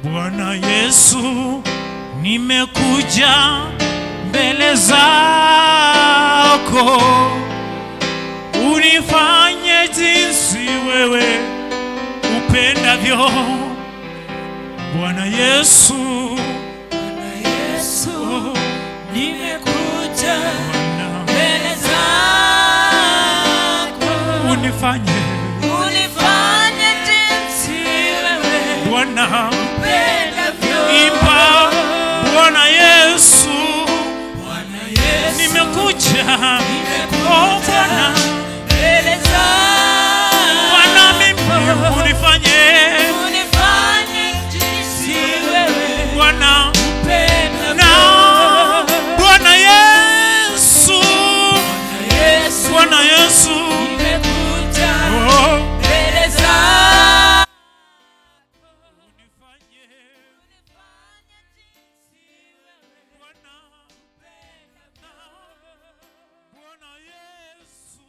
Bwana Yesu, nimekuja mbele zako, unifanye jinsi wewe upendavyo. Bwana Yesu, nimekuja mbele zako, unifanye jinsi wewe Bwana upendavyo. Imba Bwana Yesu, nimekuja Bwana mbele zako, Bwana mimi unifanye jinsi wewe Bwana upendavyo. Bwana Yesu, Bwana Yesu, nimekuja oh, mbele zako, unifanye jinsi wewe Bwana Bwana Yesu,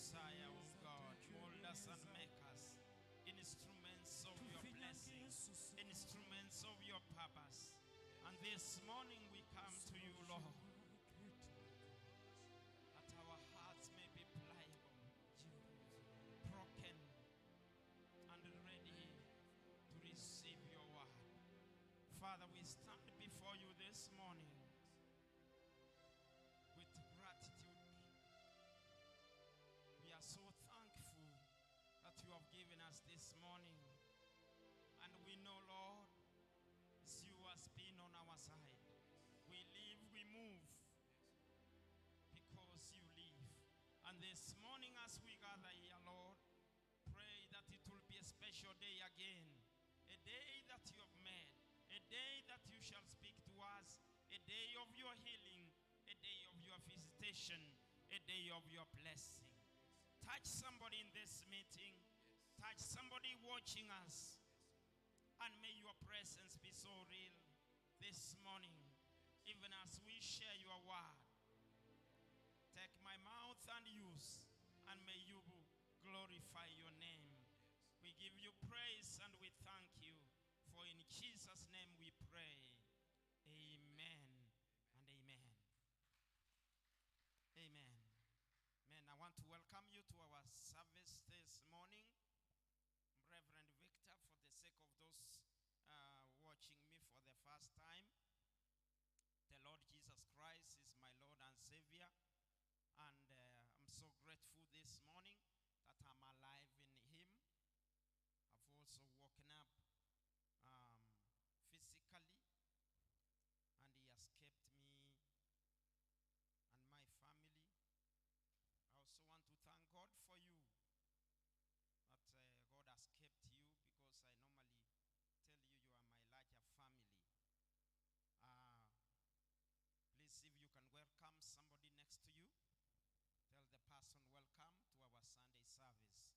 Messiah, oh God, mold us and make us instruments of your blessing, instruments of your purpose. And this morning we come to you, Lord, that our hearts may be pliable, broken, and ready to receive your word. Father, we stand before you this morning with gratitude. We are so thankful that you have given us this morning. And we know, Lord, it's you has been on our side. We live, we move, because you live. And this morning as we gather here, Lord, pray that it will be a special day again. A day that you have made. A day that you shall speak to us. A day of your healing. A day of your visitation. A day of your blessing. Touch somebody in this meeting. Touch somebody watching us. And may your presence be so real this morning. Even as we share your word. Take my mouth and use. And may you glorify your name. We give you praise and we thank you. For in Jesus' name we pray. Amen and amen. Amen. Amen. I want to welcome you to our service this morning. Reverend Victor, for the sake of those watching me for the first time, the Lord Jesus Christ is my Lord and Savior. And I'm so grateful this morning that I'm alive in Him. I've also woken up physically, and He has kept me and my family. I also want to thank God for you, that God has kept you, because I normally tell you you are my larger family. Please, if you can welcome somebody next to you, tell the person welcome to our Sunday service.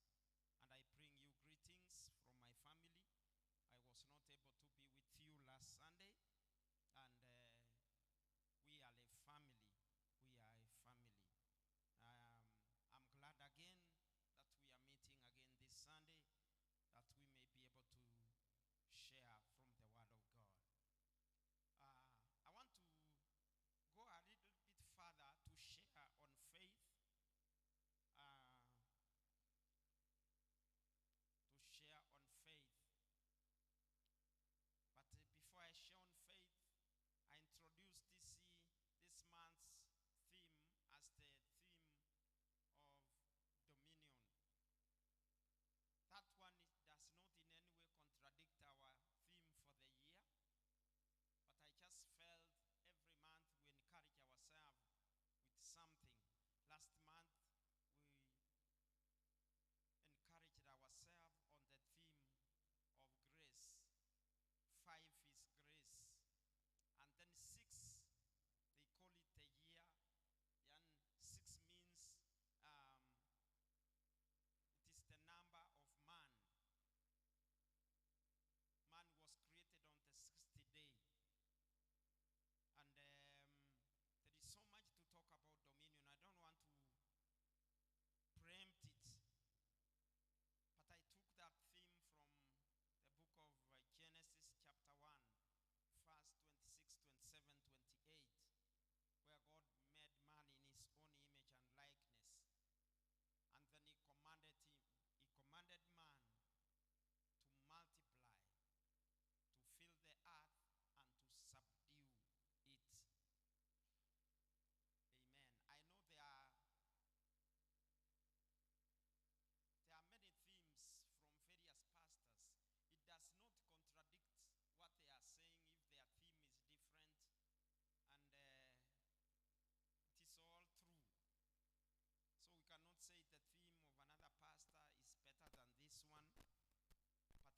And I bring you greetings from my family. I was not able to be with you last Sunday. And we are a family. We are a family. I'm glad again that we are meeting again this Sunday, that we may be able to share from the Word of God. I want to go a little bit further to share on faith. But before I share on faith, I introduced this month's theme as the theme of dominion. That one does not in any way contradict our theme for the year, but I just felt every month we encourage ourselves with something. Last month we encouraged ourselves on the theme of grace. 5 is grace. And then 6, they call it a year. And 6 means it is the number of man. Man was created on the 6th day. And there is so much to talk about dominion. I don't want to preempt it. But I took that theme from the book of Genesis chapter 1, verse 26, 27, 28, where God made man in His own image and likeness. And then He commanded man to multiply, to fill the earth and to subdue it. Amen. I know there are many themes from various pastors. It does not contradict what they are saying if their theme is different, and it is all true. So we cannot say the theme of another pastor is better than this one, but you belong to this church.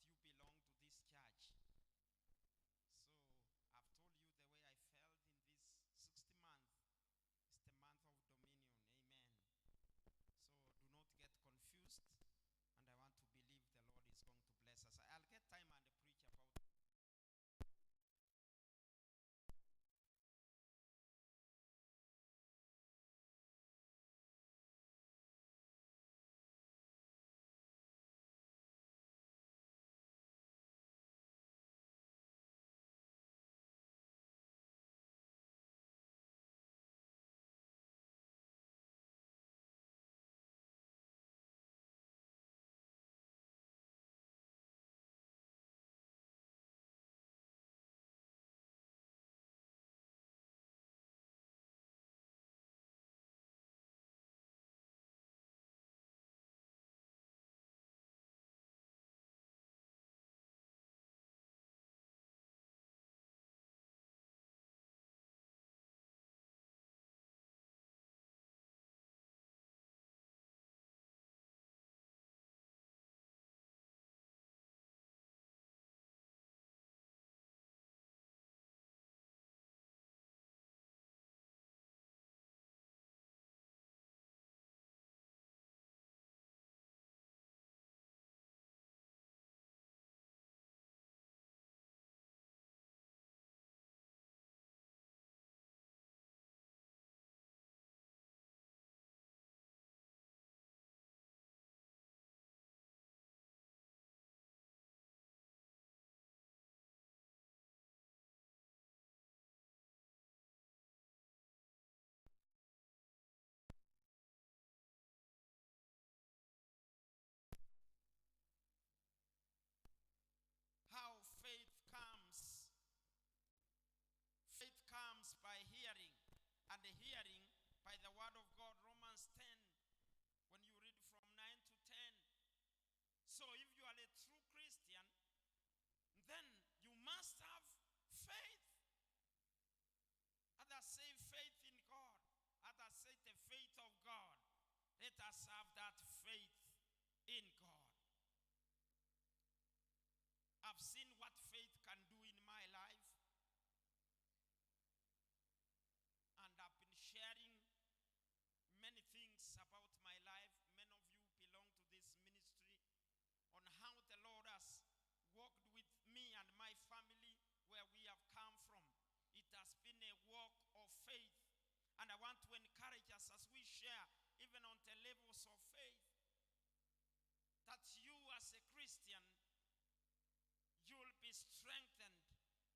So I've told you the way I felt in this 60th month. It's the month of dominion. Amen. So do not get confused. And I want to believe the Lord is going to bless us. I'll get time and preach about has said the faith of God. Let us have that faith in God. I've seen what faith can do in my life. And I've been sharing many things about my life. Many of you belong to this ministry on how the Lord has walked with me and my family where we have come from. It has been a walk of faith. And I want to encourage us as we share, even on the levels of faith, that you as a Christian, you'll be strengthened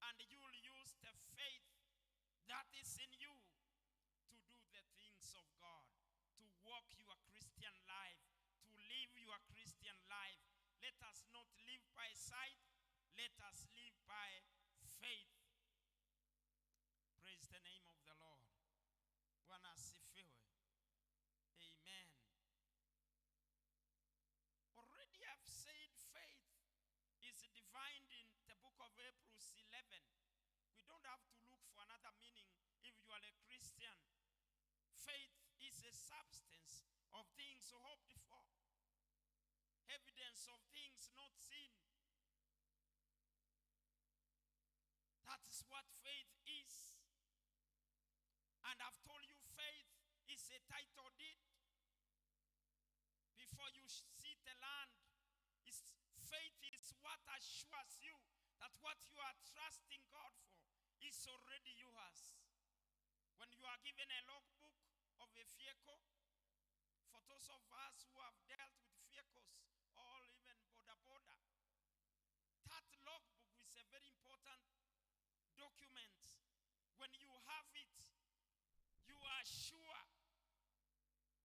and you'll use the faith that is in you to do the things of God, to walk your Christian life, to live your Christian life. Let us not live by sight, let us live by faith. Praise the name of the Lord. Bwana asifiwe. Amen. Already I've said faith is defined in the book of Hebrews 11. We don't have to look for another meaning if you are a Christian. Faith is a substance of things hoped for, evidence of things not seen. That is what faith is. And I've told you faith is a title deed. Before you see the land, faith is what assures you that what you are trusting God for is already yours. When you are given a logbook of a vehicle, for those of us who have dealt with vehicles or even border, that logbook is a very important document. When you have it, you are sure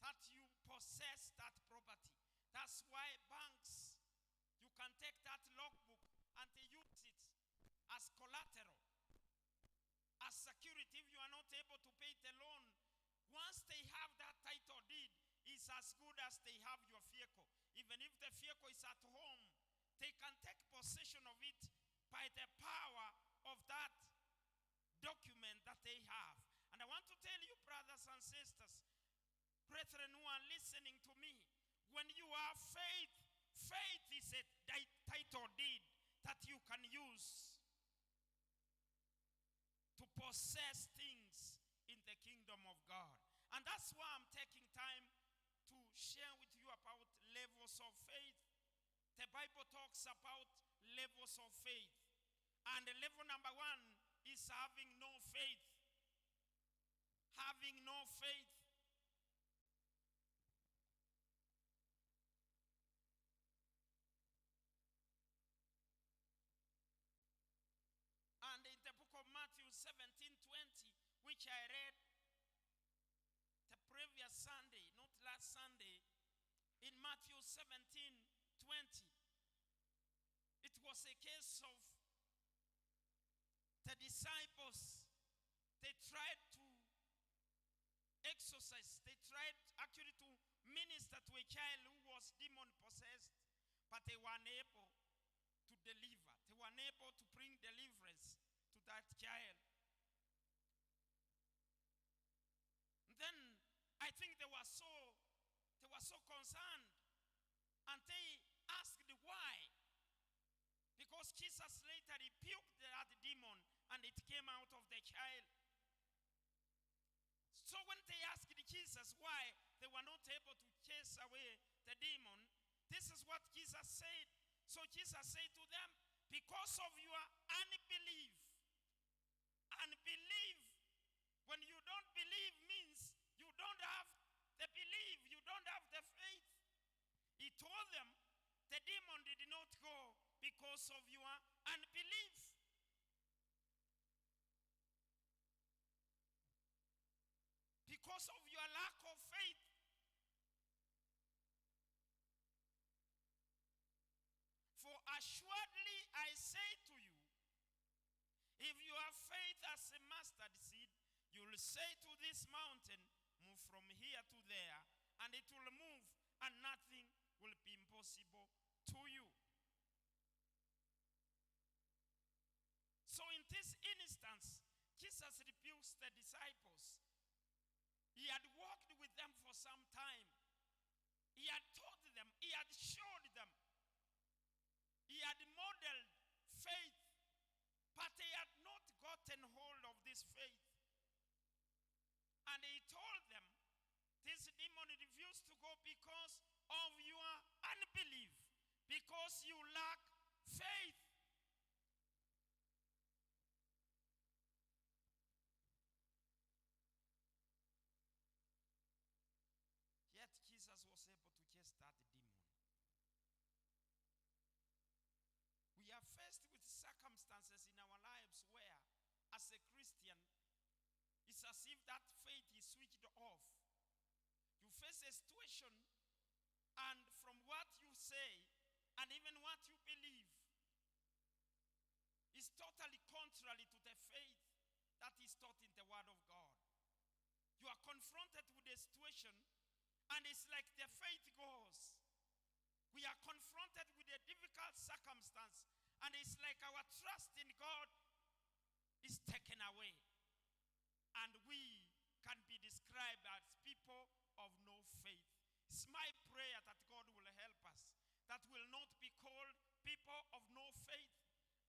that you possess that property. That's why banks, you can take that logbook and they use it as collateral, as security. If you are not able to pay the loan, once they have that title deed, it's as good as they have your vehicle. Even if the vehicle is at home, they can take possession of it by the power of that document that they have. And I want to tell you, brothers and sisters, brethren who are listening to me, when you have faith, faith is a title deed that you can use to possess things in the kingdom of God. And that's why I'm taking time to share with you about levels of faith. The Bible talks about levels of faith. And level number 1 is having no faith. Having no faith. And in the book of Matthew 17:20, which I read the previous Sunday, not last Sunday, in Matthew 17:20, it was a case of the disciples. They tried to exorcise, they tried actually to minister to a child who was demon possessed, but they were unable to deliver. They were unable to bring deliverance to that child. And then I think they were so concerned, and they asked why. Because Jesus later rebuked that demon and it came out of the child. So when they asked Jesus why they were not able to chase away the demon, this is what Jesus said. So Jesus said to them, because of your unbelief. Unbelief, when you don't believe, means you don't have the belief, you don't have the faith. He told them the demon did not go because of your unbelief. Because of your lack of faith. For assuredly I say to you, if you have faith as a mustard seed, you will say to this mountain, move from here to there, and it will move, and nothing will be impossible to you. So in this instance, Jesus rebukes the disciples. He had walked with them for some time. He had taught them, he had showed them, he had modeled faith, but they had not gotten hold of this faith. And he told them, this demon refused to go because of your unbelief, because you lack faith. Yet Jesus was able to chase that demon. We are faced with circumstances in our lives where, as a Christian, it's as if that faith is switched off. You face a situation, and from what you say, and even what you believe, is totally contrary to the faith that is taught in the Word of God. You are confronted with a situation, and it's like the faith goes. We are confronted with a difficult circumstance, and it's like our trust in God is taken away. And we can be described as people of no faith. It's my prayer that God will help us, that will not be called people of no faith.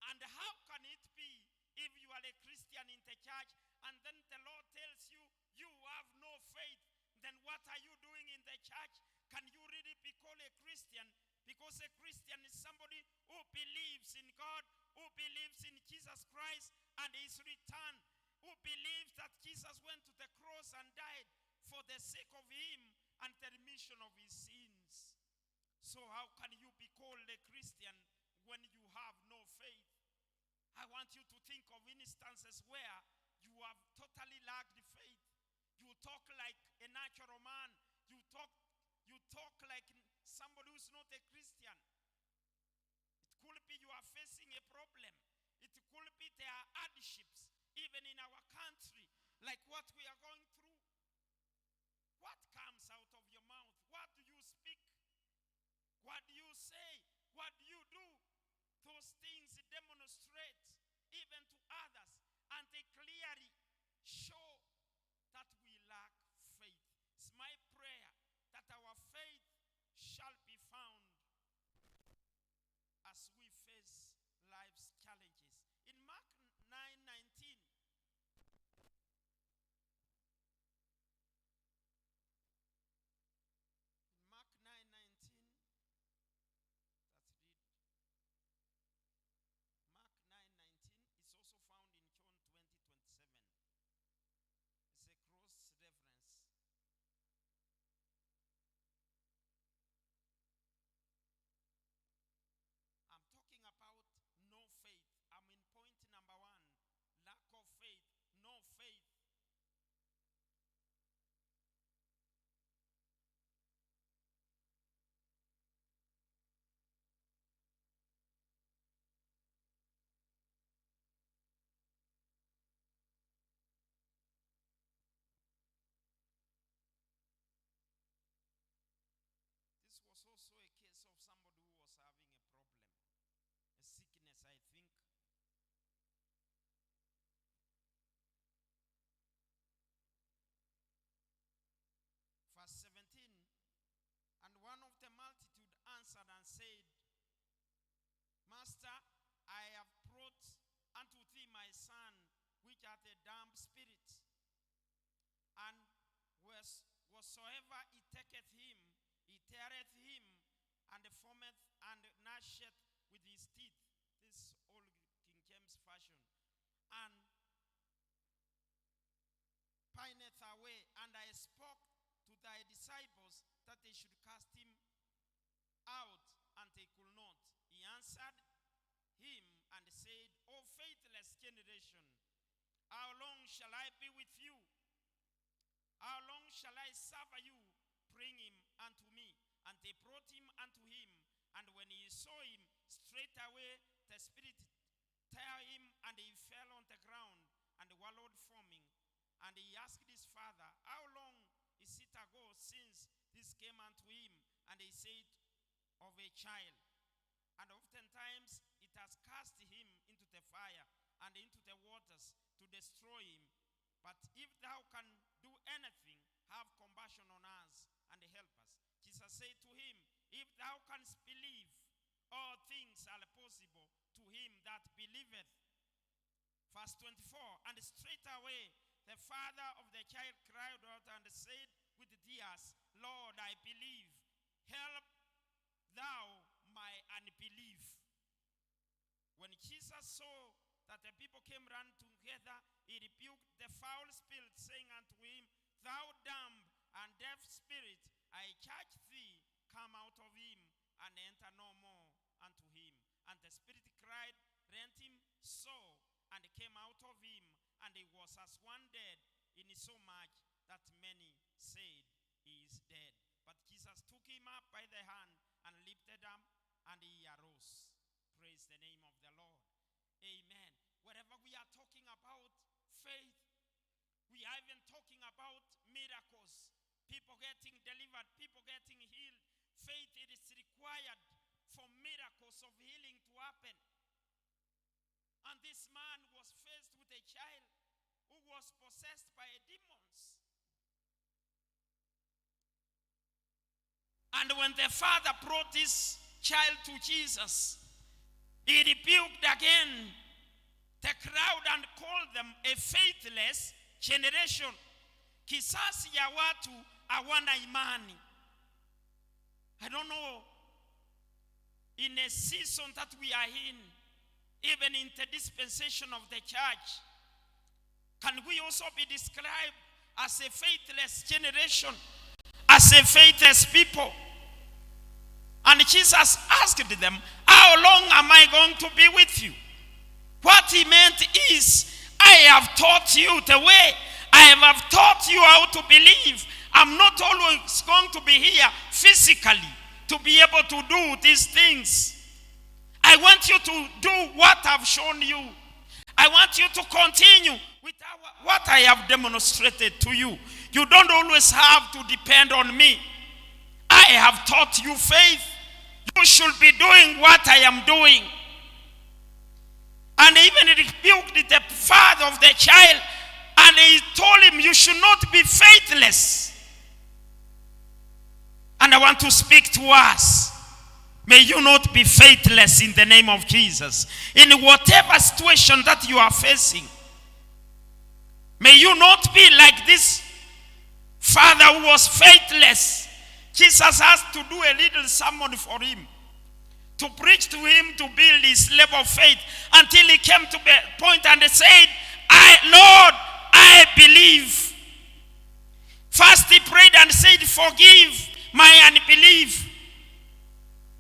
And how can it be if you are a Christian in the church and then the Lord tells you, you have no faith? Then what are you doing in the church? Can you really be called a Christian? Because a Christian is somebody who believes in God, who believes in Jesus Christ and his return, who believes that Jesus went to the cross and died for the sake of him and the remission of his sins. So how can you be called a Christian when you have no faith? I want you to think of instances where you have totally lacked faith. You talk like a natural man. You talk like somebody who's not a Christian. It could be you are facing a problem. It could be there are hardships, even in our country, like what we are going through. What comes out of your mouth? What do you speak? What do you say? What do you do? Those things demonstrate even to others, and they clearly show that we lack faith. It's my prayer that our faith shall be found as we face life's challenges. In Mark 9:19, Mark 9:19, let's read. Mark 9:19 is also found in John 20:27. It's a cross reference. I'm talking about no faith. I'm in point number 1. Lack of faith. No faith. This was also a case of somebody who was having a problem, a sickness, I think. Verse 17, and one of the multitude answered and said, Master, I have brought unto thee my son, which hath a dumb spirit. And whatsoever he taketh him, he teareth him, and foameth and gnasheth with his teeth. This old King James version. And pineth away. And I spoke to thy disciples that they should cast him out, and they could not. He answered him and said, O faithless generation, how long shall I be with you? How long shall I suffer you? Bring him unto me. And they brought him unto him. And when he saw him, straightway the spirit tore him, and he fell on the ground and wallowed foaming. And he asked his father, How long is it ago since this came unto him? And he said, Of a child. And oftentimes it has cast him into the fire and into the waters to destroy him. But if thou can do anything, compassion on us and help us. Jesus said to him, if thou canst believe, all things are possible to him that believeth. Verse 24, and straightway the father of the child cried out and said with tears, Lord, I believe. Help thou my unbelief. When Jesus saw that the people came running together, he rebuked the foul spirit, saying unto him, thou dumb and deaf spirit, I charge thee, come out of him, and enter no more unto him. And the spirit cried, rent him so, and came out of him, and he was as one dead, insomuch that many said, he is dead. But Jesus took him up by the hand, and lifted him, and he arose. Praise the name of the Lord. Amen. Wherever we are talking about faith, we are even talking about miracles. People getting delivered, people getting healed. Faith, it is required for miracles of healing to happen. And this man was faced with a child who was possessed by demons. And when the father brought this child to Jesus, he rebuked again the crowd and called them a faithless generation. Kisasi ya watu hawana imani. I don't know, in a season that we are in, even in the dispensation of the church, can we also be described as a faithless generation, as a faithless people? And Jesus asked them, how long am I going to be with you? What he meant is, I have taught you the way. I have taught you how to believe. I'm not always going to be here physically to be able to do these things. I want you to do what I've shown you. I want you to continue with what I have demonstrated to you. You don't always have to depend on me. I have taught you faith. You should be doing what I am doing. And even rebuked the father of the child, and he told him, you should not be faithless. And I want to speak to us. May you not be faithless in the name of Jesus. In whatever situation that you are facing, may you not be like this father who was faithless. Jesus has to do a little sermon for him, to preach to him, to build his level of faith, until he came to the point and said, Lord, I believe. First he prayed and said, forgive my unbelief.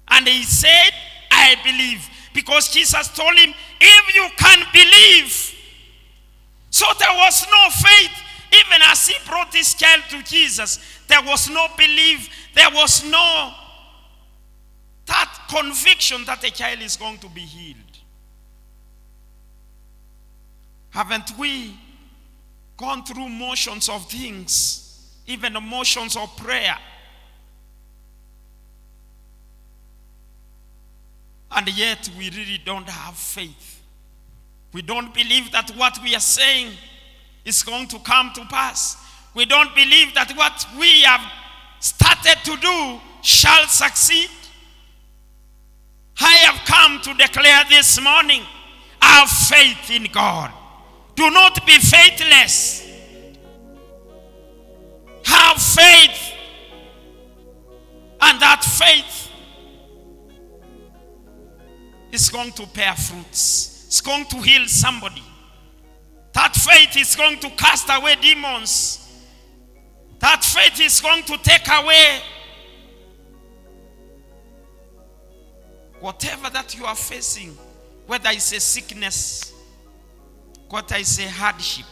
And he said, I believe. Because Jesus told him, if you can believe. So there was no faith. Even as he brought this child to Jesus, there was no belief. There was no that conviction that the child is going to be healed. Haven't we gone through motions of things, even the motions of prayer? And yet we really don't have faith. We don't believe that what we are saying is going to come to pass. We don't believe that what we have started to do shall succeed. I have come to declare this morning, have faith in God. Do not be faithless. Have faith. And that faith is going to bear fruits. It's going to heal somebody. That faith is going to cast away demons. That faith is going to take away whatever that you are facing, whether it's a sickness, whether it's a hardship.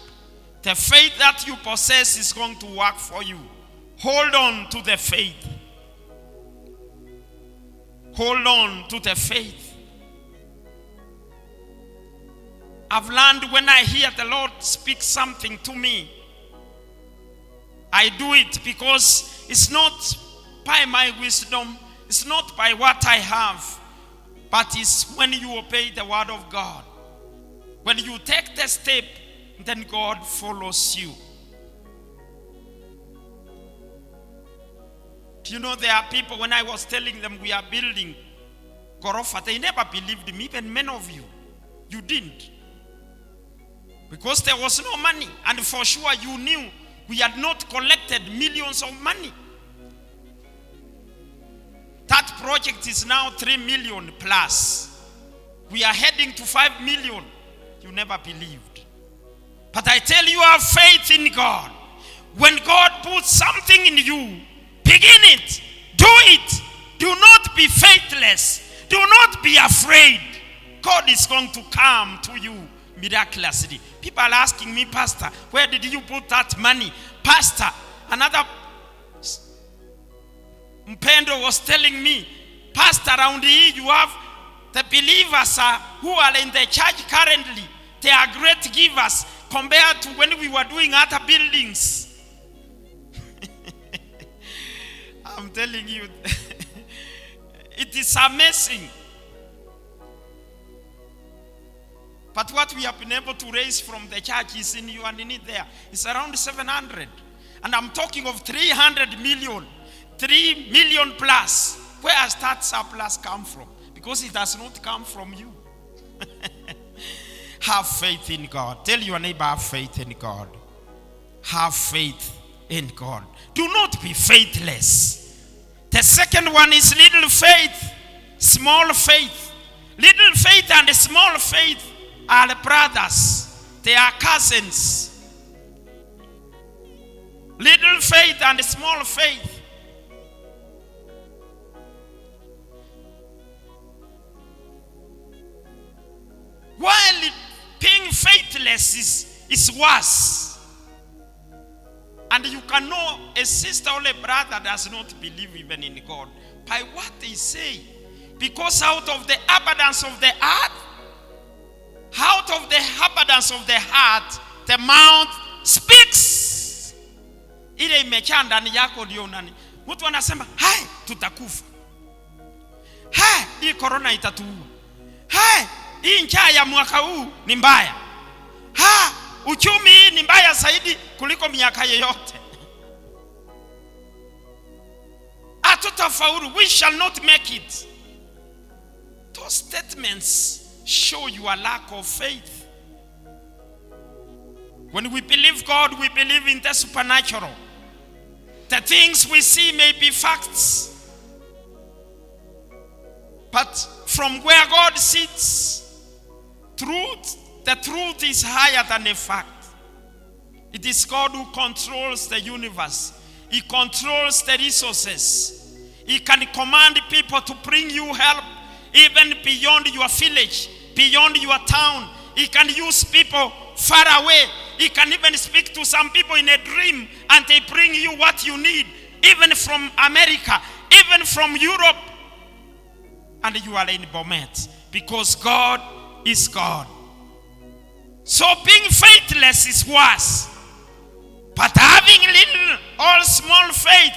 The faith that you possess is going to work for you. Hold on to the faith. Hold on to the faith. I've learned when I hear the Lord speak something to me, I do it because it's not by my wisdom, it's not by what I have, but it's when you obey the word of God. When you take the step, then God follows you. Do you know there are people, when I was telling them we are building Gorofa, they never believed me, even many of you. You didn't. Because there was no money. And for sure you knew we had not collected millions of money. That project is now 3 million plus. We are heading to 5 million. You never believed. But I tell you, have faith in God. When God puts something in you, begin it. Do it. Do not be faithless. Do not be afraid. God is going to come to you miraculously. People are asking me, Pastor, where did you put that money? Pastor, another Mpendo was telling me, Pastor, around here you have the believers who are in the church currently. They are great givers compared to when we were doing other buildings. I'm telling you, it is amazing. But what we have been able to raise from the church is in you and in it there. It's around 700. And I'm talking of 300 million. 3 million plus. Where has that surplus come from? Because it does not come from you. Have faith in God. Tell your neighbor, have faith in God. Have faith in God. Do not be faithless. The second one is little faith, small faith. Little faith and small faith are brothers. They are cousins. Little faith and small faith. While being faithless is worse. And you can know a sister or a brother does not believe even in God by what they say. Because out of the abundance of the heart, the mouth speaks. Ile imejaa ndani yako ndio nani. Mtu anasema, "Hai, tutakufa. Hai, hii corona itatuua. Hai, hii njaa ya mwaka huu ni mbaya. Ha, uchumi hii ni mbaya zaidi kuliko miaka yoyote. Hatutafaulu, we shall not make it." Those statements show your lack of faith. When we believe God, we believe in the supernatural. The things we see may be facts. But from where God sits, the truth is higher than a fact. It is God who controls the universe. He controls the resources. He can command people to bring you help even beyond your village, beyond your town. He can use people far away. He can even speak to some people in a dream and they bring you what you need, even from America, even from Europe. And you are in Bomet because God is God. So being faithless is worse. But having little or small faith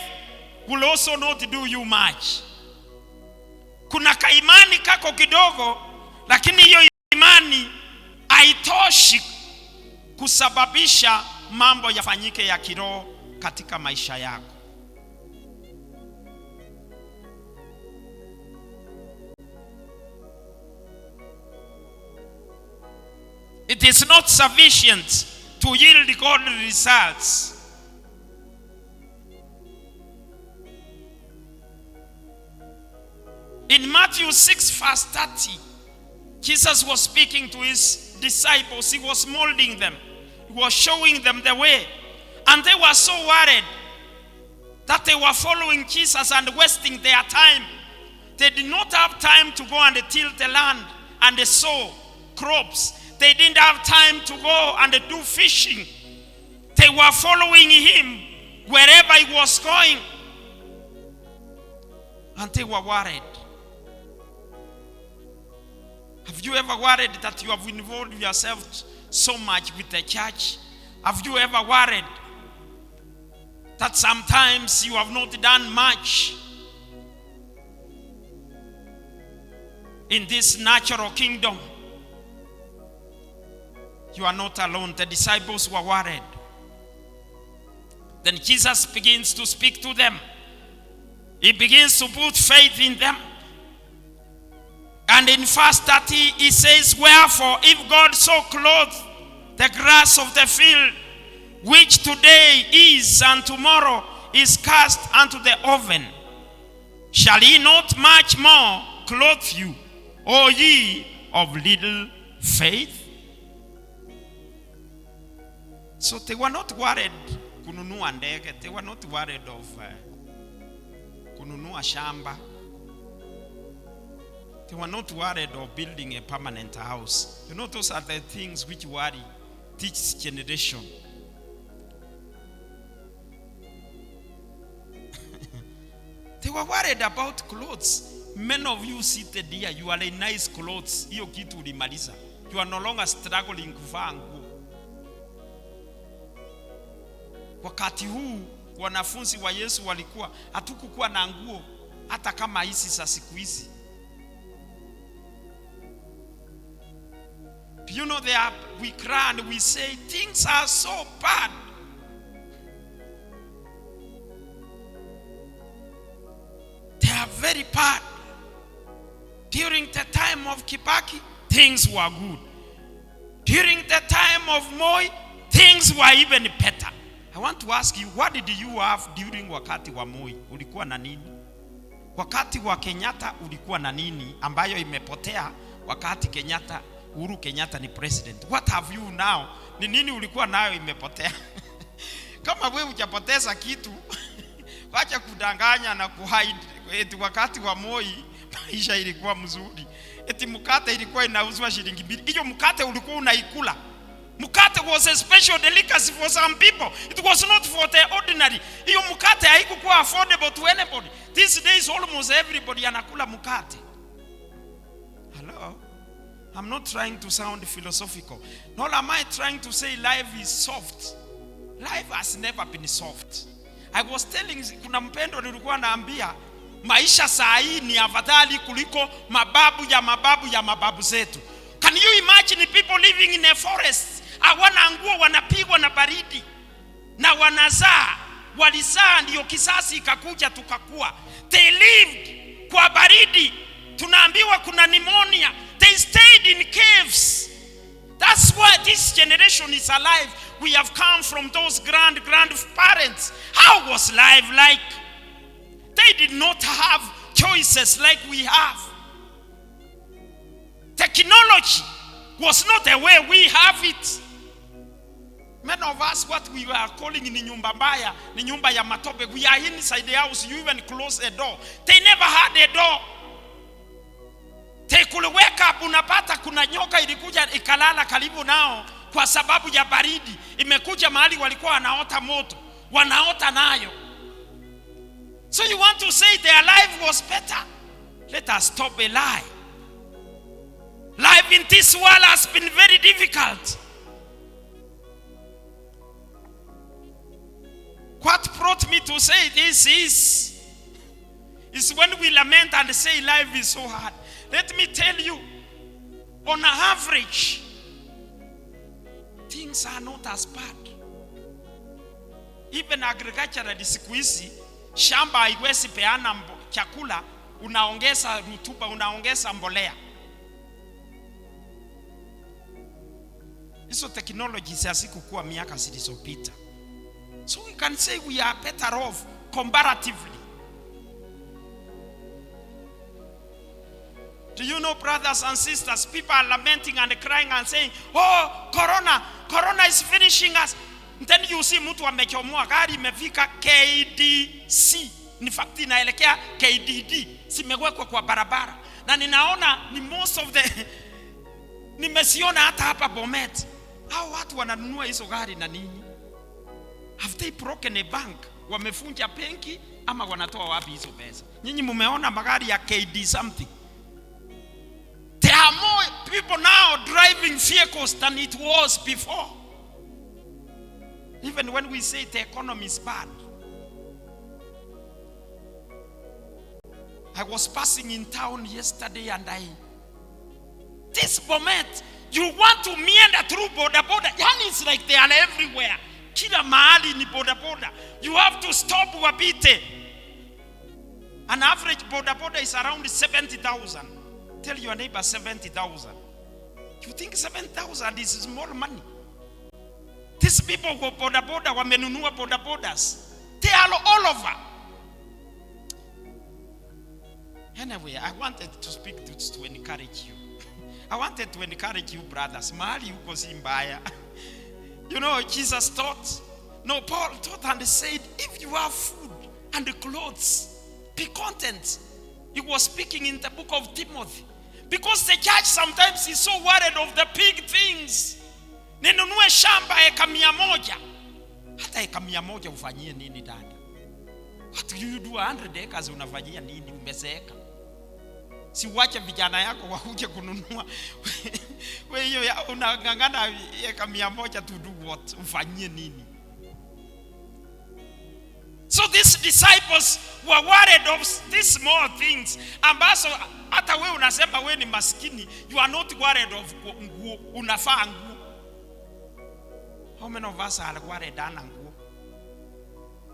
will also not do you much. Kuna kaimani kako kidogo, lakini hiyo imani haitoshi kusababisha mambo yafanyike ya kiroho katika maisha yako. It is not sufficient to yield godly results. In Matthew 6 verse 30, Jesus was speaking to his disciples. He was molding them. He was showing them the way. And they were so worried that they were following Jesus and wasting their time. They did not have time to go and till the land and sow crops. They didn't have time to go and do fishing. They were following him wherever he was going. And they were worried. Have you ever worried that you have involved yourself so much with the church? Have you ever worried that sometimes you have not done much in this natural kingdom? You are not alone. The disciples were worried. Then Jesus begins to speak to them. He begins to put faith in them. And in verse 30, he says, wherefore, if God so clothe the grass of the field, which today is and tomorrow is cast unto the oven, shall he not much more clothe you, O ye of little faith? So they were not worried kununua ndege. They were not worried of kununua shamba. They were not worried of building a permanent house. You know, those are the things which worry this generation. They were worried about clothes. Many of you seated here, you are in nice clothes. Hiyo kitu ulimaliza. You are no longer struggling kuvaa nguo. Wakati huu wanafunzi wa Yesu walikuwa hatukukuwa na nguo hata kama hizi za siku hizi. You know, we cry and we say things are so bad. They are very bad. During the time of Kibaki, things were good. During the time of Moi, things were even better. I want to ask you, what did you have during wakati wa Moi? Ulikuwa na nini? Wakati wa Kenyatta ulikuwa na nini ambayo imepotea wakati Uhuru Kenyatta ni president? What have you now? Ni nini ulikuwa nayo imepotea? Kama wewe hujapoteza kitu, wacha kudanganya na kuhide. Eti wakati wa Moi maisha ilikuwa mzuri. Eti mkate ilikuwa inauzwa shilingi 2. Hiyo mkate ulikuwa unaikula. Mkate was a special delicacy for some people. It was not for the ordinary. Hiyo mkate haikuwa affordable to anybody. These days almost everybody anakula mkate. Hello? I'm not trying to sound philosophical. Nor am I trying to say life is soft. Life has never been soft. I was telling, kuna mpendo nilikuwa naambia, maisha saa hii ni afadhali kuliko mababu ya mababu zetu. Can you imagine people living in a forest? Hawana nguo, wanapigwa na baridi. Na wanazaa, walizaa ndio kisasi ikakuja tukakua. They lived kwa baridi. Tunaambiwa kuna pneumonia. They stayed in caves. That's why this generation is alive. We have come from those grandparents. How was life like? They did not have choices like we have. Technology was not the way we have it. Many of us, what we are calling ni nyumba mbaya, ni nyumba ya matope. We are inside the house, you even close a door. They never had a door. They could wake up, unapata kuna nyoka ilikuja ikalala karibu nao kwa sababu ya baridi. Imekuja mahali walikuwa wanaota moto, wanaota nayo. So you want to say their life was better? Let us stop a lie. Life in this world has been very difficult. What brought me to say this is when we lament and say life is so hard. Let me tell you, on average, things are not as bad. Even agriculturally siku hizi, shamba haiwezi peana chakula, unaongeza rutuba, unaongeza mbolea. Hizo technologies hazikuwa miaka zilizopita. So we can say we are better off comparatively. Do you know, brothers and sisters, people are lamenting and crying and saying, oh, corona is finishing us. Then you see mtu amechomoa gari imefika KDC. In fact, inaelekea KDD. Simewekwa kwa barabara. Na ninaona ni most of the nimesiona hata hapa Bomet. Hao watu wananunua hizo gari na nini? Have they broken a bank? Wamefunja benki ama wanatoa wapi hizo pesa? Nyinyi mumeona magari ya KD something. There are more people now driving vehicles than it was before. Even when we say the economy is bad. I was passing in town yesterday and this moment, you want to meander through border. Yani it's like they are everywhere. Kila mahali ni border. You have to stop wapite. An average boda is around 70,000. Tell your neighbor 70,000. You think 7,000 is small money? These people who boda wamenunua bodas. They are all over. Anyway, I wanted to speak to encourage you. I wanted to encourage you, brothers. Mahali uko si mbaya. You know, Jesus taught. No, Paul taught and said, if you have food and clothes, be content. He was speaking in the book of Timothy. Because the church sometimes is so worried of the big things. Ninunue shamba eka 100. Hata eka 100 ufanyie nini dada? What do you do 100 acres unafanyia nini? Umezeeka. Si wache vijana yako wakuje kununua. Wewe unangangana eka 100 to do what? Ufanyie nini? So these disciples were worried of these small things. Ambazo hata wewe unasema wewe ni maskini, you are not worried of nguo, unafaa nguo. How many of us are worried na nguo?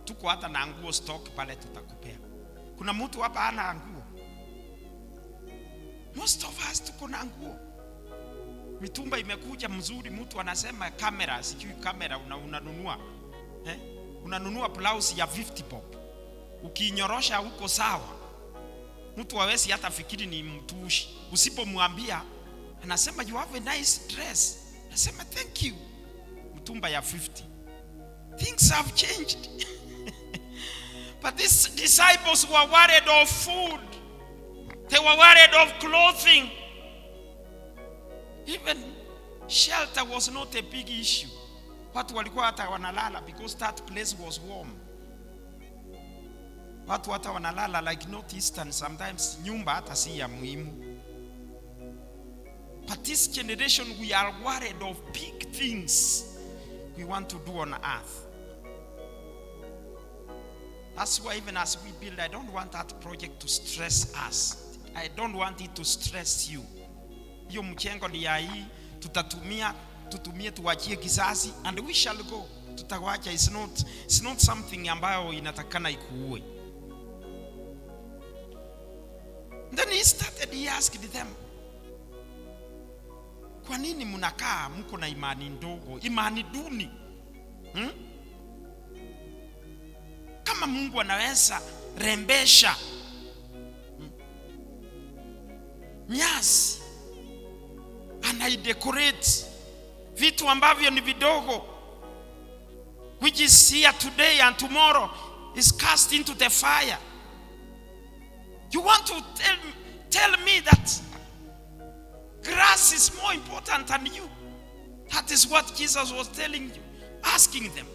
Tuko hata na nguo stock pale tutakupea. Kuna mtu hapa hana nguo? Most of us tuko na nguo. Mitumba imekuja mzuri, mtu anasema kamera, sijui kamera unanunua. Unanunua blouse ya 50 bob. Ukinyorosha huko sawa. Mtu hawezi hata fikiri ni mtushi. Usipomwambia anasema you have a nice dress. Anasema thank you. Mtumba ya 50. Things have changed. But these disciples were worried of food. They were worried of clothing. Even shelter was not a big issue. Watu walikuwa hata wanalala because that place was warm. Watu hata wanalala like northeastern, sometimes nyumba hata si ya muhimu. But this generation, we are worried of big things we want to do on earth. That's why even as we build, I don't want that project to stress us. I don't want it to stress you. Hiyo mchengo ni ya hii, tutumie tuwachie kizazi, and we shall go. Tutawacha. It's not something ambayo inatakana ikuue. Then he asked them, kwa nini mnakaa mko na imani ndogo, imani duni? Kama Mungu anaweza rembesha nyasi, anaidecorate vitu ambavyo ni vidogo, which is here today and tomorrow is cast into the fire. You want to tell me that grass is more important than you? That is what Jesus was telling you, asking them.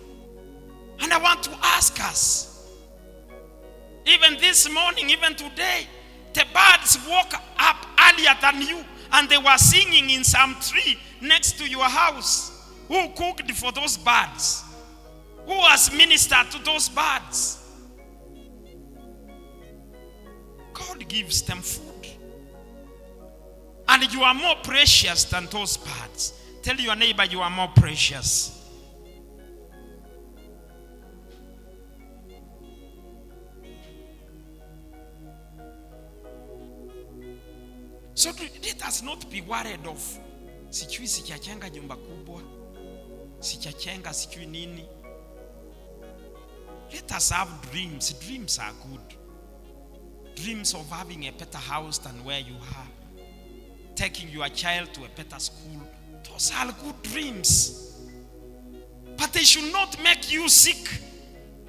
And I want to ask us, even this morning, even today, the birds woke up earlier than you, and they were singing in some tree next to your house. Who cooked for those birds? Who has ministered to those birds? God gives them food. And you are more precious than those birds. Tell your neighbor you are more precious. So let us not be worried of sijui sikiachenga nyumba kubwa, sikiachenga sijui nini. Let us have dreams. Dreams are good. Dreams of having a better house than where you are. Taking your child to a better school. Those are good dreams. But they should not make you sick.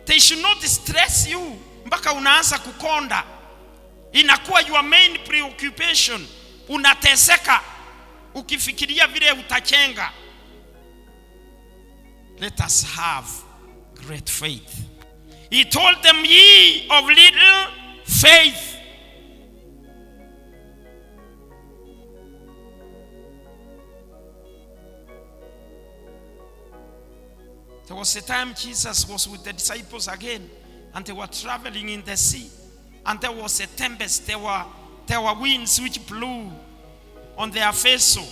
They should not stress you. Mpaka unaanza kukonda. Inakuwa your main preoccupation. Unateseka ukifikiria vile utachenga. Let us have great faith. He told them, ye of little faith. There was a time Jesus was with the disciples again, and they were traveling in the sea, and there was a tempest. There were winds which blew on their vessel,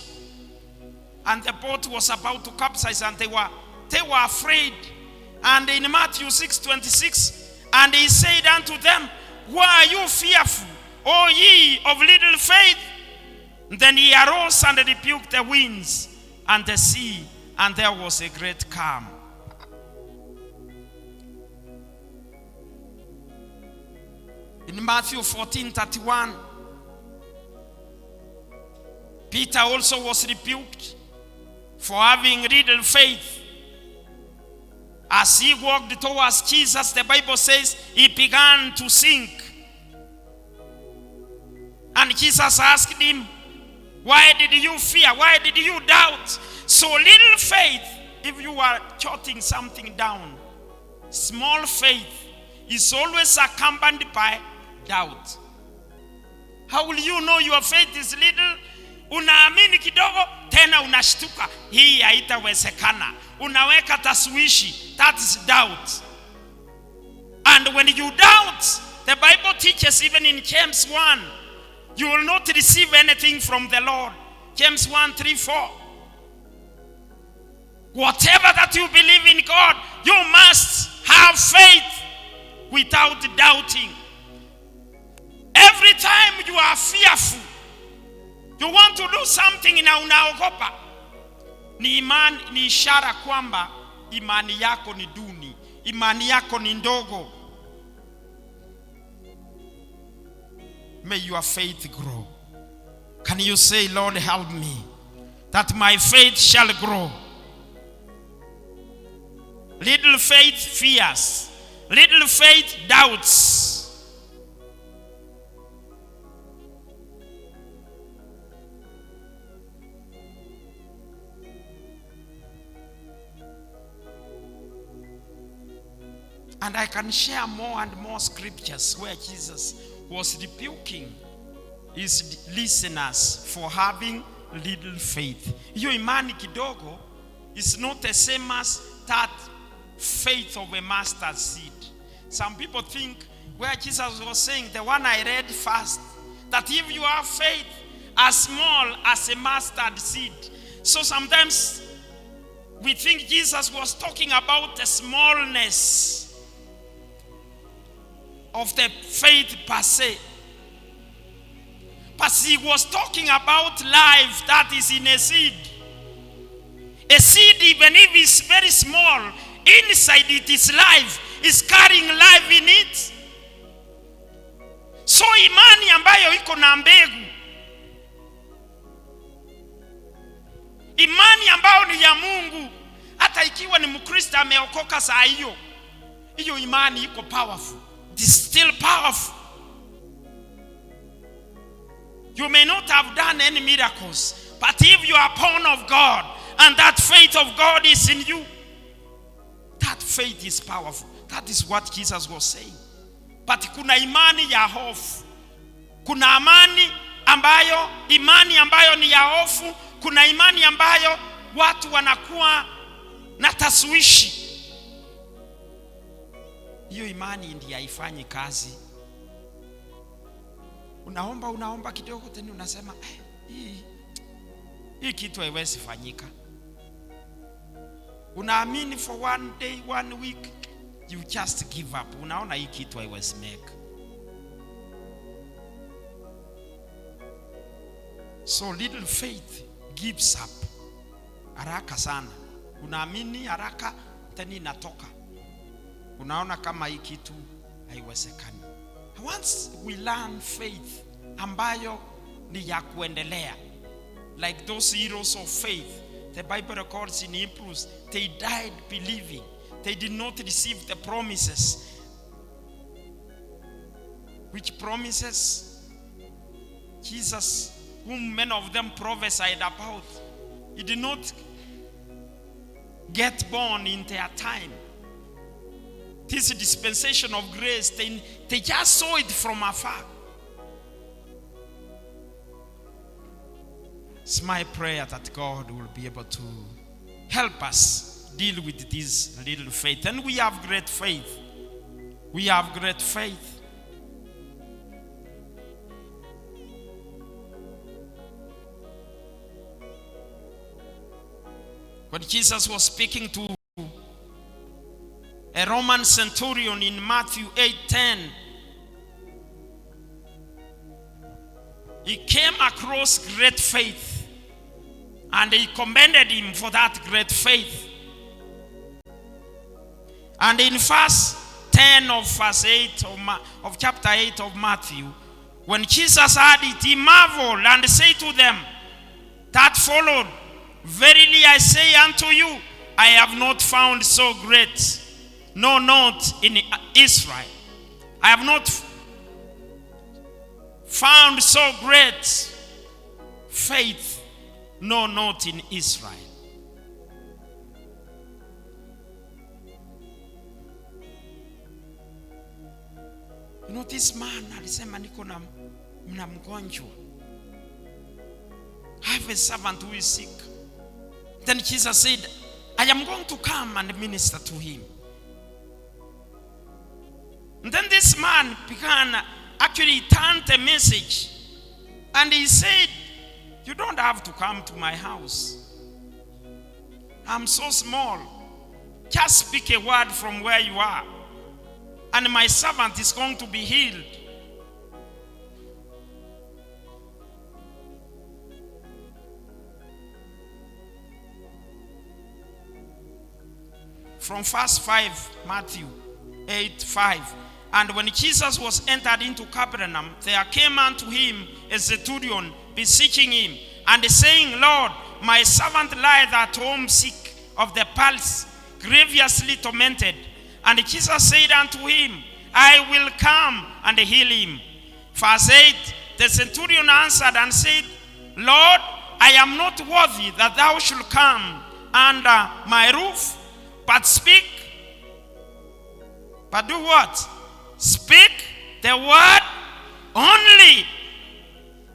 and the boat was about to capsize, and they were afraid. And in Matthew 6:26, and he said unto them, why are you fearful, O ye of little faith? Then he arose and rebuked the winds and the sea, and there was a great calm. In Matthew 14:31, Peter also was rebuked for having little faith. As he walked towards Jesus, the Bible says he began to sink. And Jesus asked him, why did you fear? Why did you doubt? So little faith, if you are jotting something down, small faith is always accompanied by doubt. How will you know your faith is little? Unaamini kidogo, tena unashtuka, hii haitawezekana. Unaweka taswishi, that is doubt. And when you doubt, the Bible teaches even in James 1, you will not receive anything from the Lord. James 1:3-4. Whatever that you believe in God, you must have faith without doubting. Every time you are fearful, you want to do something na unaogopa, ni ishara kwamba imani yako ni duni, imani yako ni ndogo. May your faith grow. Can you say, Lord, help me that my faith shall grow? Little faith fears. Little faith doubts. And I can share more and more scriptures where Jesus was rebuking his listeners for having little faith. Hiyo imani kidogo is not the same as that faith of a mustard seed. Some people think where Jesus was saying, the one I read first, that if you have faith as small as a mustard seed. So sometimes we think Jesus was talking about the smallness of the faith per se. But he was talking about life that is in a seed. A seed, even if it's very small, inside it is life, is carrying life in it. So imani ambayo iko na mbegu, imani ambayo ni ya Mungu, hata ikiwa ni Mkristo ameokoka saa hiyo, hiyo imani iko powerful. It is still powerful. You may not have done any miracles, but if you are born of God and that faith of God is in you, that faith is powerful. That is what Jesus was saying. But kuna imani ya hofu. Kuna imani ambayo ni ya hofu. Kuna imani ambayo watu wanakuwa na taswishi. Hiyo imani ndiyo haifanyi kazi. Unaomba kidogo tena unasema hii kitu haiwezi fanyika. Unaamini for one day, one week, you just give up. Unaona hii kitu haiwezi make. So little faith gives up haraka sana. Unaamini haraka tena inatoka. Unaona kama hii kitu haiwezekani. Once we learn faith ambayo ni ya kuendelea, like those heroes of faith, the Bible records in Hebrews, they died believing. They did not receive the promises. Which promises? Jesus, whom many of them prophesied about, he did not get born in their time. This dispensation of grace, they just saw it from afar. It's my prayer that God will be able to help us deal with this little faith. And we have great faith. We have great faith. When Jesus was speaking to a Roman centurion in Matthew 8:10, he came across great faith, and he commended him for that great faith. And in verse 10 of verse 8 of chapter 8 of Matthew, when Jesus heard it, he marveled and said to them that followed, verily I say unto you, I have not found so great, no, not in Israel. I have not found so great faith, no, not in Israel. You know, this man alisema niko na mgonjwa. I have a servant who is sick. Then Jesus said, I am going to come and minister to him. And then this man began, actually turned the message, and he said, you don't have to come to my house. I'm so small. Just speak a word from where you are, and my servant is going to be healed. From verse 5, Matthew 8:5. And when Jesus was entered into Capernaum, there came unto him a centurion, beseeching him, and saying, Lord, my servant lieth at home sick of the pulse, grievously tormented. And Jesus said unto him, I will come and heal him. Verse 8, the centurion answered and said, Lord, I am not worthy that thou shouldst come under my roof, but speak. But do what? Speak the word only,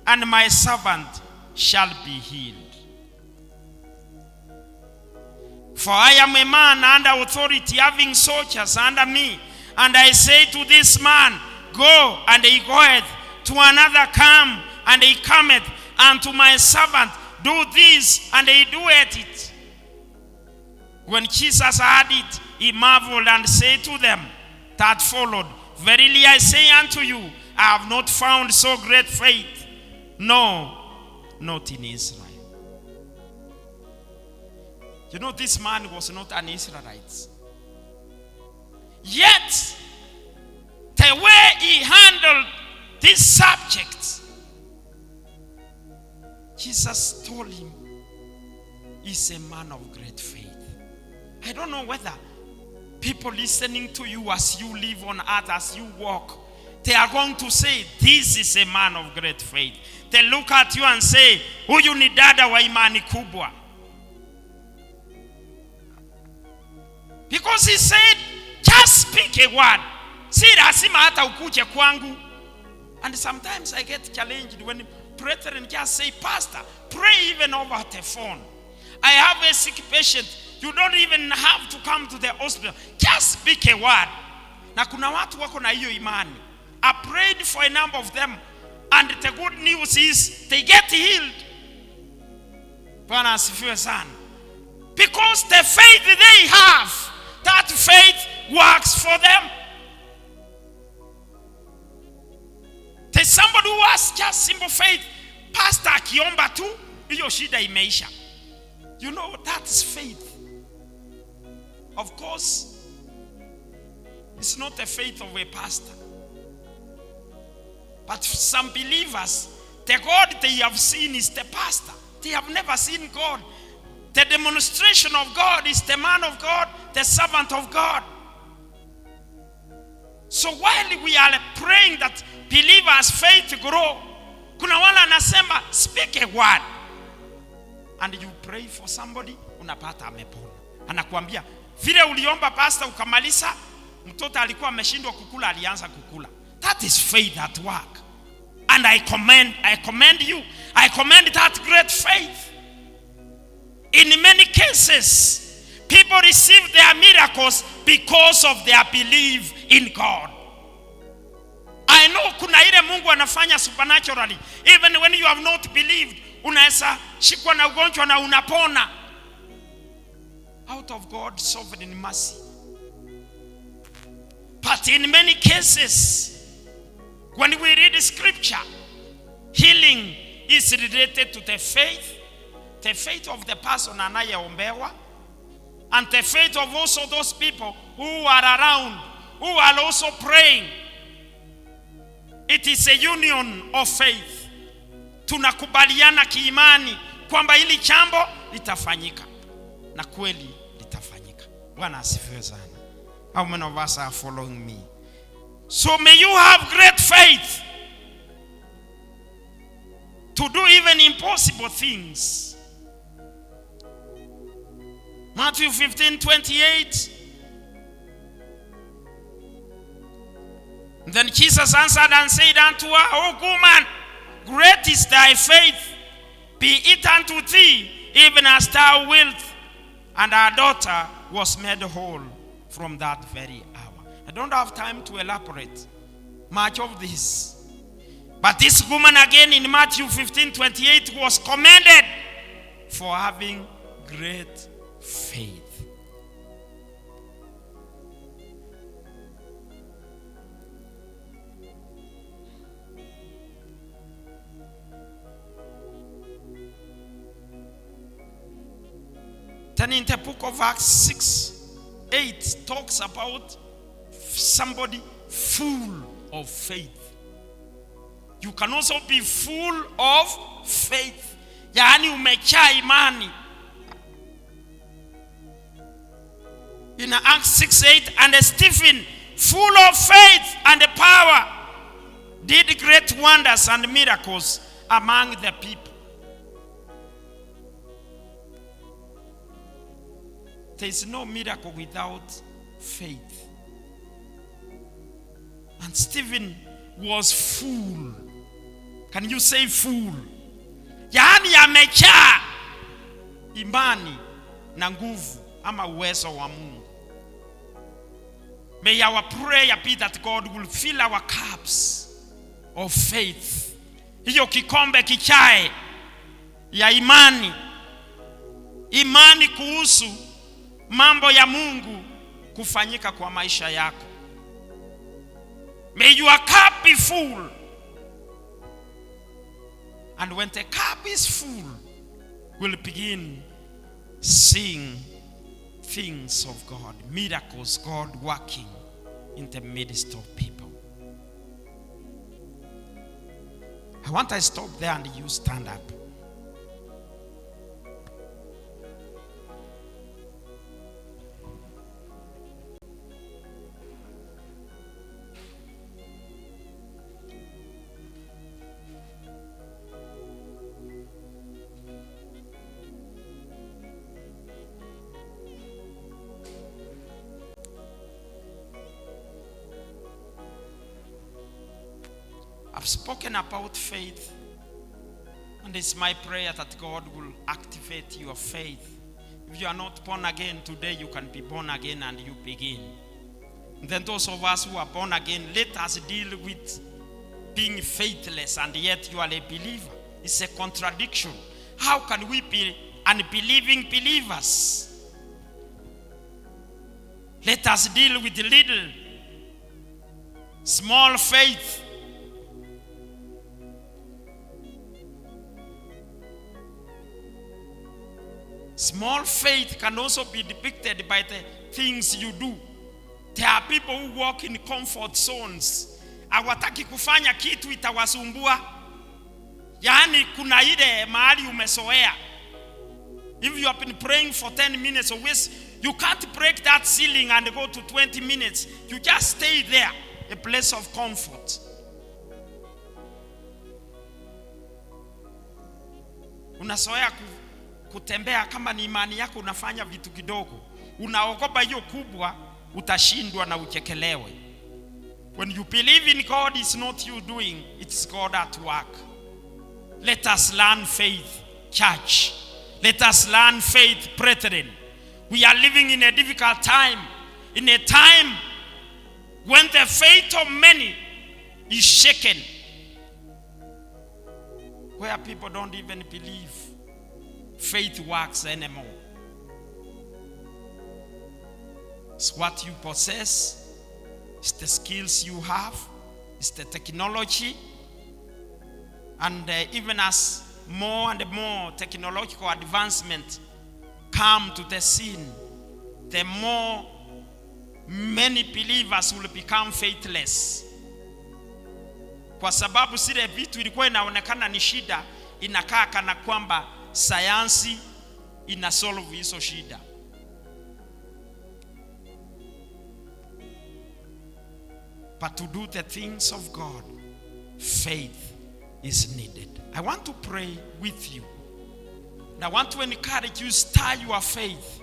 and my servant shall be healed. For I am a man under authority, having soldiers under me. And I say to this man, go, and he goeth. To another, come, and he cometh. And to my servant, do this, and he doeth it. When Jesus heard it, he marveled and said to them that followed, verily I say unto you, I have not found so great faith, no, not in Israel. You know, this man was not an Israelite. Yet, the way he handled this subject, Jesus told him, he's a man of great faith. I don't know whether people listening to you as you live on earth, as you walk, they are going to say, this is a man of great faith. They look at you and say, huyu ni dada wa imani kubwa. Because he said, just speak a word. Si lazima hata ukuje kwangu. And sometimes I get challenged when brethren just say, Pastor, pray even over the phone. I have a sick patient. You don't even have to come to the hospital. Just speak a word. Na kuna watu wako na hiyo imani. I prayed for a number of them, and the good news is they get healed. Bwana asifiwe sana. Because the faith they have, that faith works for them. There's somebody who has just simple faith. Pastor akiomba tu, hiyo shida imeisha. You know, that's faith. Of course, it's not the faith of a pastor. But some believers, the God they have seen is the pastor. They have never seen God. The demonstration of God is the man of God, the servant of God. So while we are praying that believers' faith grow, kuna wala anasema speak a word. And you pray for somebody, unapata amepona. Anakuambia, vile uliomba pastor ukamaliza, mtoto alikuwa ameshindwa kukula, alianza kukula. That is faith at work. And I commend you. I commend that great faith. In many cases, people receive their miracles because of their belief in God. I know kuna ile Mungu anafanya supernaturally. Even when you have not believed, unaweza shikwa na ugonjwa na unapona. Out of God's sovereign mercy. But in many cases, when we read scripture, healing is related to the faith of the person anayeombewa, and the faith of also those people who are around, who are also praying. It is a union of faith. Tunakubaliana kiimani kwamba hili jambo litafanyika, na kweli litafanyika. Bwana asifiwe sana. How many of us are following me? So may you have great faith to do even impossible things. Matthew 15:28. Then Jesus answered and said unto her, O woman, great is thy faith, be it unto thee, even as thou wilt. And her daughter was made whole from that very hour. I don't have time to elaborate much of this. But this woman again in Matthew 15:28 was commended for having great faith. Then in the book of Acts 6:8 talks about somebody full of faith. You can also be full of faith. Yaani umejaa imani. In Acts 6:8, and Stephen, full of faith and power, did great wonders and miracles among the people. There is no miracle without faith. And Stephen was full. Can you say full? Yaani amejaa imani na nguvu ama uwezo wa Mungu. May our prayer be that God will fill our cups of faith. Hiyo kikombe kichae ya imani. Imani kuhusu mambo ya Mungu kufanyika kwa maisha yako. May your cup be full. And when the cup is full, we'll begin seeing things of God, miracles, God working in the midst of people. I want to stop there and you stand up. I've spoken about faith, and it's my prayer that God will activate your faith. If you are not born again today, you can be born again and you begin. And then those of us who are born again, let us deal with being faithless and yet you are a believer. It's a contradiction. How can we be unbelieving believers? Let us deal with little, small faith. Small faith can also be depicted by the things you do. There are people who walk in comfort zones. Hawataki kufanya kitu itawasumbua. Yaani kuna ile mahali umesoea. If you have been praying for 10 minutes always, you can't break that ceiling and go to 20 minutes. You just stay there, a place of comfort. Unasoea kutembea kama ni imani yako unafanya vitu kidogo. Unaogopa hiyo kubwa utashindwa na uchekelewe. When you believe in God, it's not you doing, it's God at work. Let us learn faith, church. Let us learn faith, brethren. We are living in a difficult time. In a time when the faith of many is shaken. Where people don't even believe faith works anymore. It's what you possess. It's the skills you have. It's the technology. And even as more and more technological advancement come to the scene, the more many believers will become faithless. Kwa sababu zile vitu ilikuwa inaonekana ni shida, inakaa kana kwamba sayansi ina solve hizo shida. But to do the things of God, faith is needed. I want to pray with you. And I want to encourage you, stir your faith.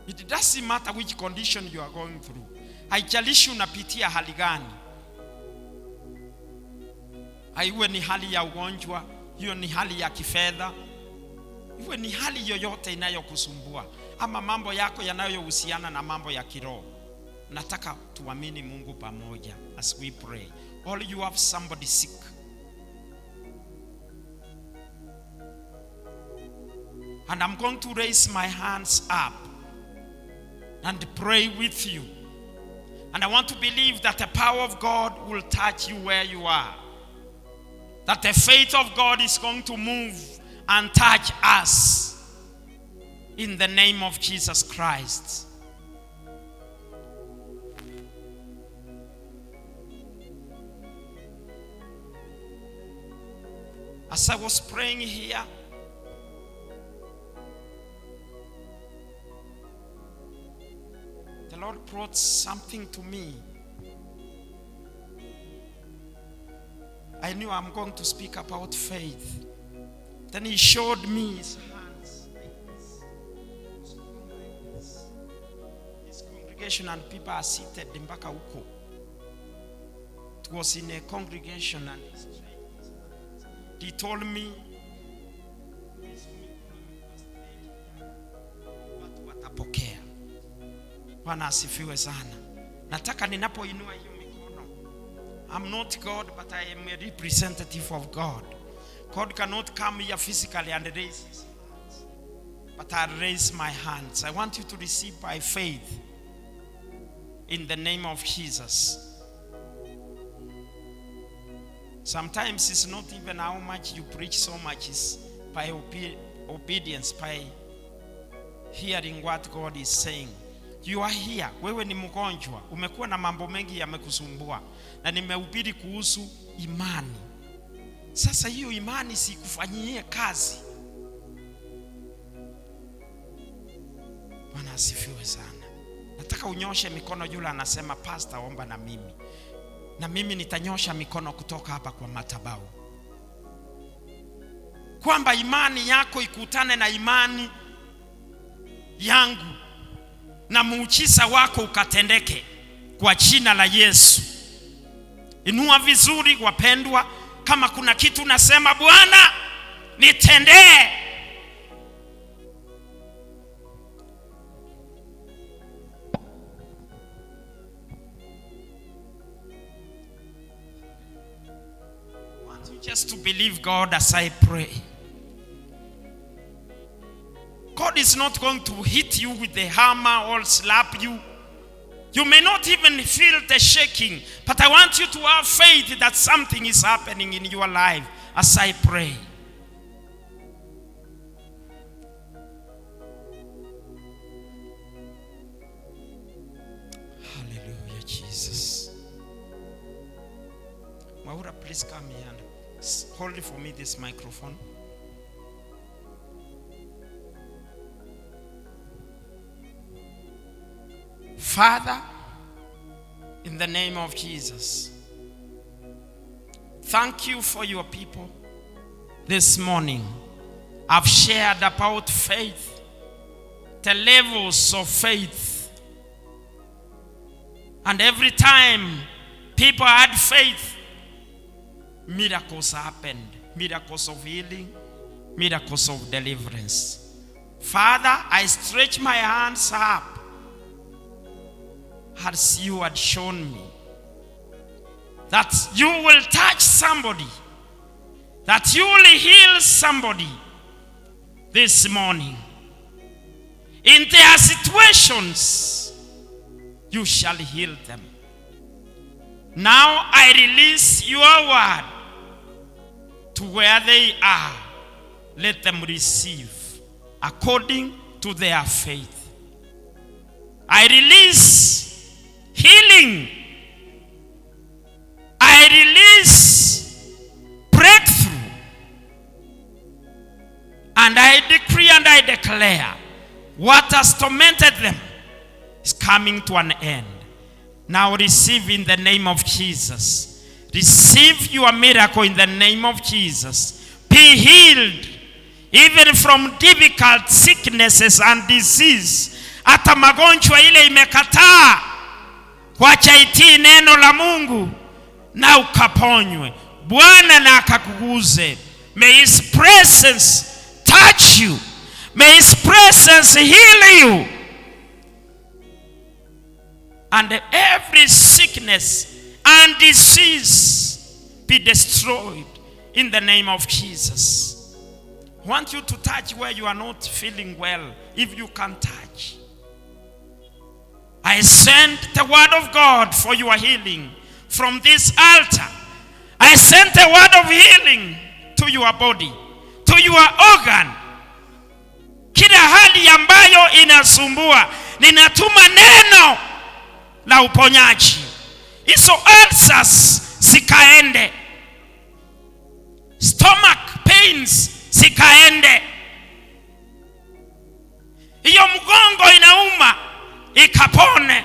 It doesn't matter which condition you are going through. Haijalishi unapitia hali gani. Iwe ni hali ya ugonjwa, hiyo ni hali ya kifedha, iwe ni hali yoyote inayokusumbua, ama mambo yako yanayohusiana na mambo ya kiroho. Nataka tuamini Mungu pamoja as we pray. All you have somebody sick. And I'm going to raise my hands up and pray with you. And I want to believe that the power of God will touch you where you are. That the faith of God is going to move and touch us in the name of Jesus Christ. As I was praying here, the Lord brought something to me. I knew I'm going to speak about faith. Then he showed me his hands like this. This congregation and people are seated in mpaka huko. It was in a congregation and he told me watu watapokea. Bwana asifiwe sana. Nataka ninapoinua hiyo mikono, I'm not God, but I am a representative of God. God cannot come here physically and raise his hands, but I raise my hands. I want you to receive by faith in the name of Jesus. Sometimes it's not even how much you preach, so much is by obedience, by hearing what God is saying. You are here. Wewe ni mgonjwa, umekuwa na mambo mengi yamekusumbua, na nimehubiri kuhusu imani. Sasa hiyo imani sikufanyie kazi. Bwana asifiwe sana. Nataka unyoshe mikono yule anasema pastor omba na mimi. Na mimi nitanyosha mikono kutoka hapa kwa madhabahu. Kwamba imani yako ikutane na imani yangu, na muujiza wako ukatendeke kwa jina la Yesu. Inua vizuri wapendwa, kama kuna kitu nasema Bwana nitendee. I want you just to believe God as I pray. God is not going to hit you with the hammer or slap you. You may not even feel the shaking, but I want you to have faith that something is happening in your life as I pray. Hallelujah, Jesus. Maura, please come here and hold for me this microphone. Father, in the name of Jesus, thank you for your people this morning. I've shared about faith, the levels of faith. And every time people had faith, miracles happened. Miracles of healing, miracles of deliverance. Father, I stretch my hands up as you had shown me, that you will touch somebody, that you will heal somebody this morning in their situations you shall heal them. Now I release your word to where they are. Let them receive according to their faith. I release healing. I release breakthrough. And I decree and I declare what has tormented them is coming to an end. Now receive in the name of Jesus. Receive your miracle in the name of Jesus. Be healed even from difficult sicknesses and disease. Hata magonjwa ile imekataa kuacha itii neno la Mungu, na ukaponywe. Bwana na akakuguze. May his presence touch you. May his presence heal you. And every sickness and disease be destroyed in the name of Jesus. I want you to touch where you are not feeling well, if you can touch. I send the word of God for your healing from this altar. I send the word of healing to your body, to your organ. Kila hali ambayo inasumbua, ninatuma neno la uponyaji. Hizo ulcers zikaende. Stomach pains zikaende. Hiyo mgongo inauma ikapone.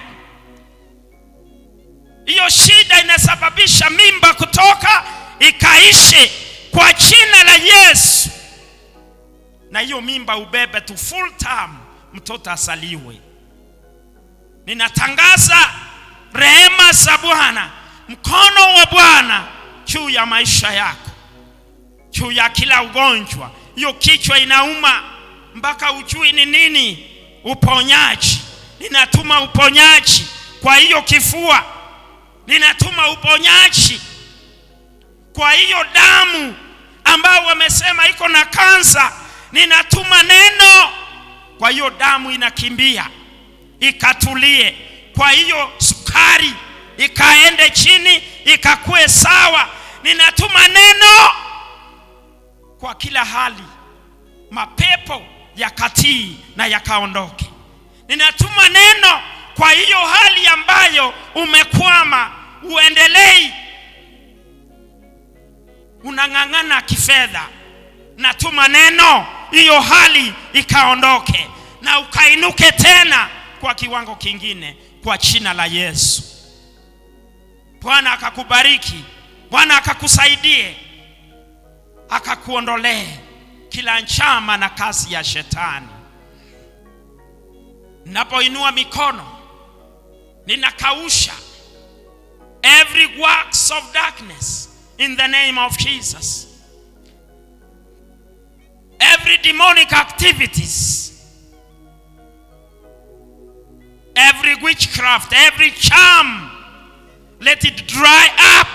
Hiyo shida inasababisha mimba kutoka ikaishe kwa jina la Yesu. Na hiyo mimba ubebe tu full term, mtoto asaliwe. Ninatangaza rehema za Bwana, mkono wa Bwana juu ya maisha yako, juu ya kila ugonjwa. Hiyo kichwa inauma mpaka ujui ni nini, uponyaji. Ninatuma uponyaji kwa hiyo kifua. Ninatuma uponyaji kwa hiyo damu ambao wamesema iko na kansa. Ninatuma neno kwa hiyo damu inakimbia, ikatulie. Kwa hiyo sukari ikaende chini, ikakue sawa. Ninatuma neno kwa kila hali, mapepo yakatii na yakaondoke. Ninatuma neno kwa hiyo hali ambayo umekwama, uendelei, unang'ang'ana kifedha. Natuma neno, hiyo hali ikaondoke na ukainuke tena kwa kiwango kingine kwa jina la Yesu. Bwana akakubariki, Bwana akakusaidie, akakuondolee kila njama na kazi ya shetani. Ninapoinua mikono, ninakausha every works of darkness in the name of Jesus. Every demonic activities, every witchcraft, every charm, let it dry up.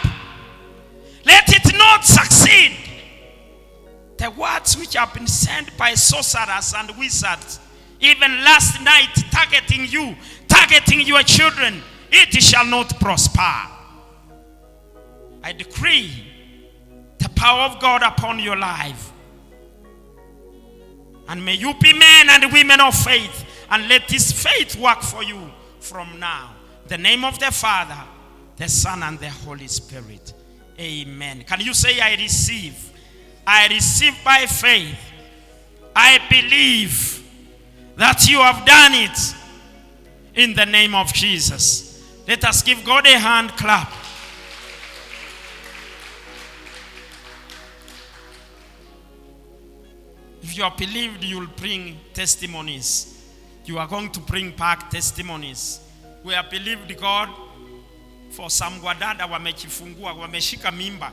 Let it not succeed. The words which have been sent by sorcerers and wizards, even last night, targeting you, targeting your children, it shall not prosper. I decree the power of God upon your life. And may you be men and women of faith, and let this faith work for you from now. In the name of the Father, the Son, and the Holy Spirit. Amen. Can you say, I receive? I receive by faith. I believe that you have done it in the name of Jesus. Let us give God a hand clap. If you have believed, you will bring testimonies. You are going to bring back testimonies. We have believed God for some wadada wamechifungua, wameshika mimba.